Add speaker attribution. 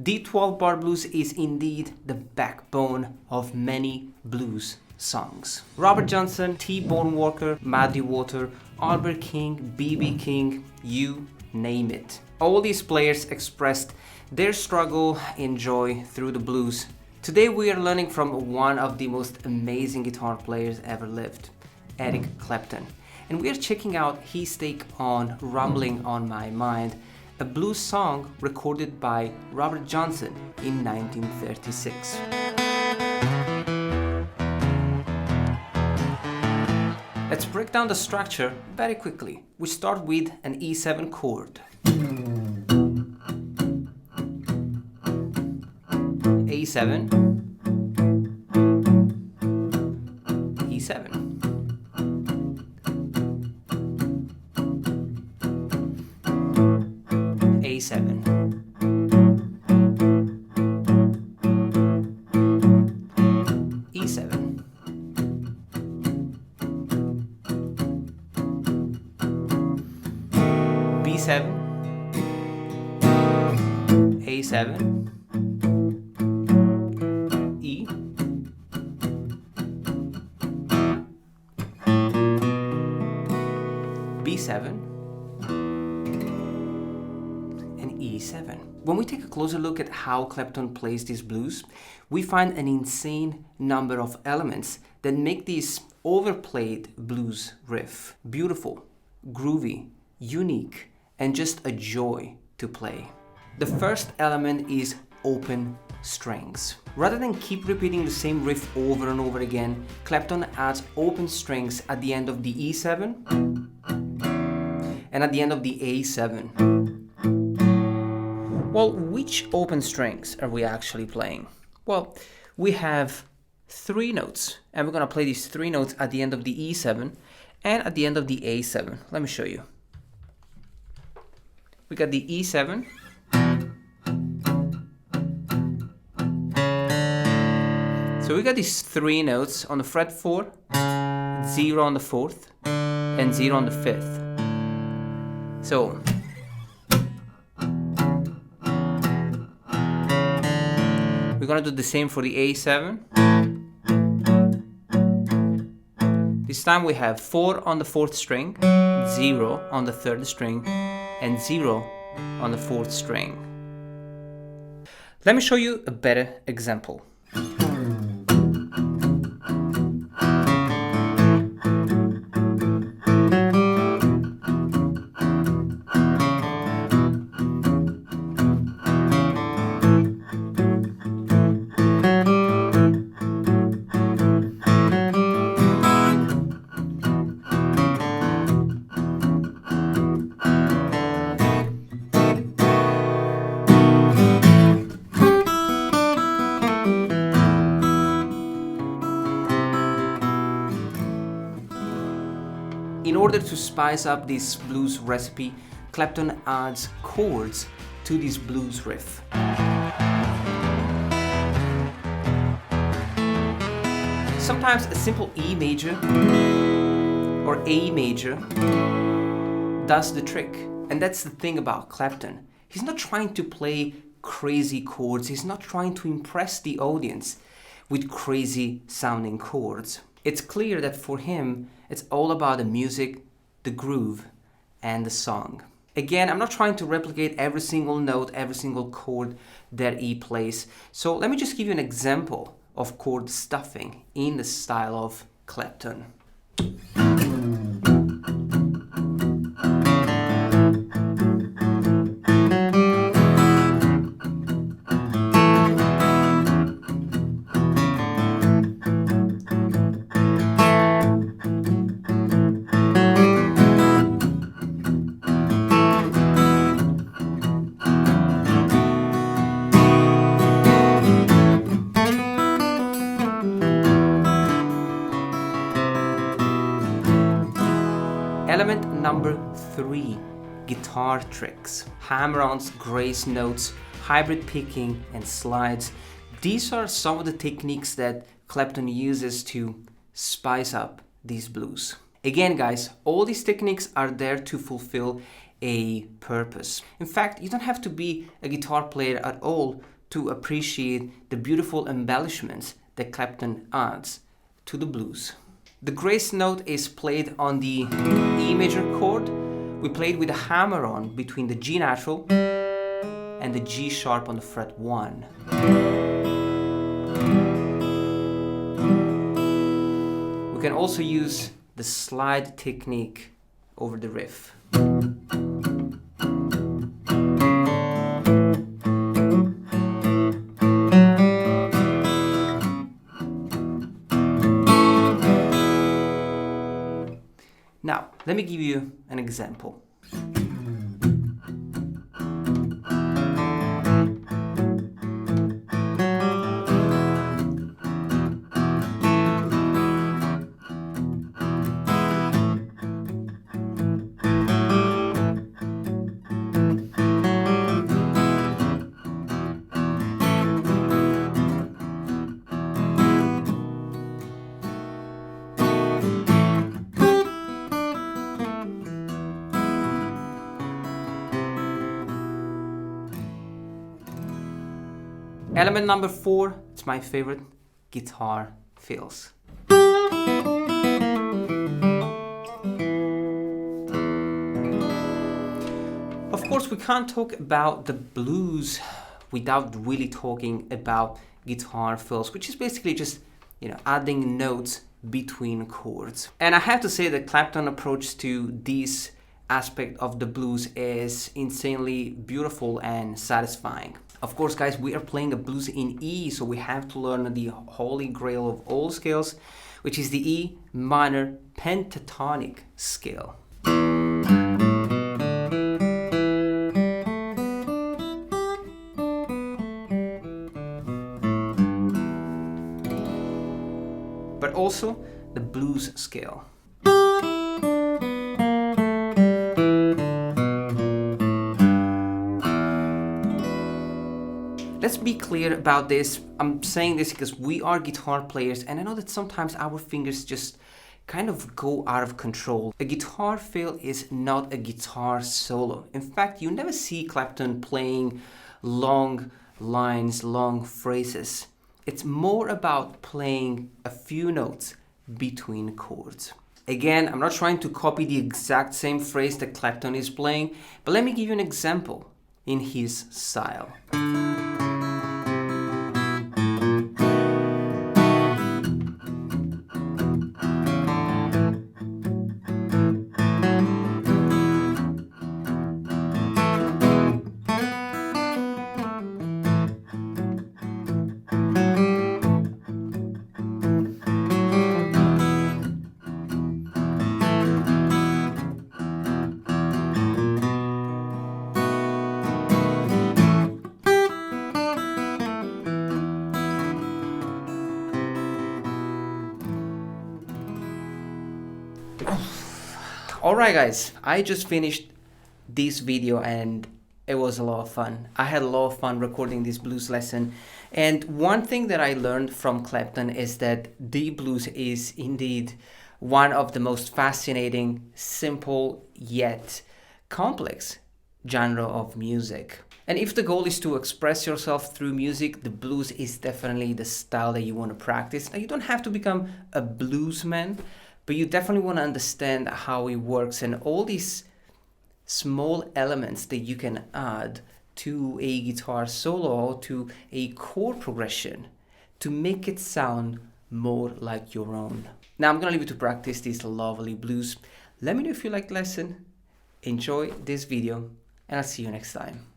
Speaker 1: The 12-bar blues is indeed the backbone of many blues songs. Robert Johnson, T-Bone Walker, Muddy Water, Albert King, B.B. King, you name it. All these players expressed their struggle and joy through the blues. Today we are learning from one of the most amazing guitar players ever lived, Eric Clapton. And we are checking out his take on Rumbling on My Mind, a blues song recorded by Robert Johnson in 1936. Let's break down the structure very quickly. We start with an E7 chord. A7, E7. A7. E7. B7. A7. E. B7. E7. When we take a closer look at how Clapton plays these blues, we find an insane number of elements that make this overplayed blues riff beautiful, groovy, unique, and just a joy to play. The first element is open strings. Rather than keep repeating the same riff over and over again, Clapton adds open strings at the end of the E7 and at the end of the A7. Well, which open strings are we actually playing? Well, we have 3 notes, and we're going to play these 3 notes at the end of the E7 and at the end of the A7. Let me show you. We got the E7, so we got these 3 notes on the fret 4, 0 on the 4th, and 0 on the 5th. So we're gonna do the same for the A7. This time we have 4 on the 4th string, 0 on the 3rd string, and 0 on the 4th string. Let me show you a better example. In order to spice up this blues recipe, Clapton adds chords to this blues riff. Sometimes a simple E major or A major does the trick. And that's the thing about Clapton. He's not trying to play crazy chords. He's not trying to impress the audience with crazy sounding chords. It's clear that for him, it's all about the music, the groove, and the song. Again, I'm not trying to replicate every single note, every single chord that he plays. So let me just give you an example of chord stuffing in the style of Clapton. Element number 3, guitar tricks. Hammer-ons, grace notes, hybrid picking, and slides. These are some of the techniques that Clapton uses to spice up these blues. Again, guys, all these techniques are there to fulfill a purpose. In fact, you don't have to be a guitar player at all to appreciate the beautiful embellishments that Clapton adds to the blues. The grace note is played on the E major chord. We played with a hammer on between the G natural and the G sharp on the fret 1. We can also use the slide technique over the riff. Now, let me give you an example. Element number 4, it's my favorite, guitar fills. Of course, we can't talk about the blues without really talking about guitar fills, which is basically just, adding notes between chords. And I have to say that Clapton's approach to this aspect of the blues is insanely beautiful and satisfying. Of course, guys, we are playing a blues in E, so we have to learn the holy grail of all scales, which is the E minor pentatonic scale. But also the blues scale. Let's be clear about this. I'm saying this because we are guitar players, and I know that sometimes our fingers just kind of go out of control. A guitar fill is not a guitar solo. In fact, you never see Clapton playing long lines, long phrases. It's more about playing a few notes between chords. Again, I'm not trying to copy the exact same phrase that Clapton is playing, but let me give you an example in his style. Alright guys, I just finished this video and it was a lot of fun. I had a lot of fun recording this blues lesson, and one thing that I learned from Clapton is that the blues is indeed one of the most fascinating, simple yet complex genre of music. And if the goal is to express yourself through music, the blues is definitely the style that you want to practice. Now, you don't have to become a bluesman, but you definitely want to understand how it works and all these small elements that you can add to a guitar solo or to a chord progression to make it sound more like your own. Now I'm gonna leave you to practice these lovely blues. Let me know if you like the lesson, enjoy this video, and I'll see you next time.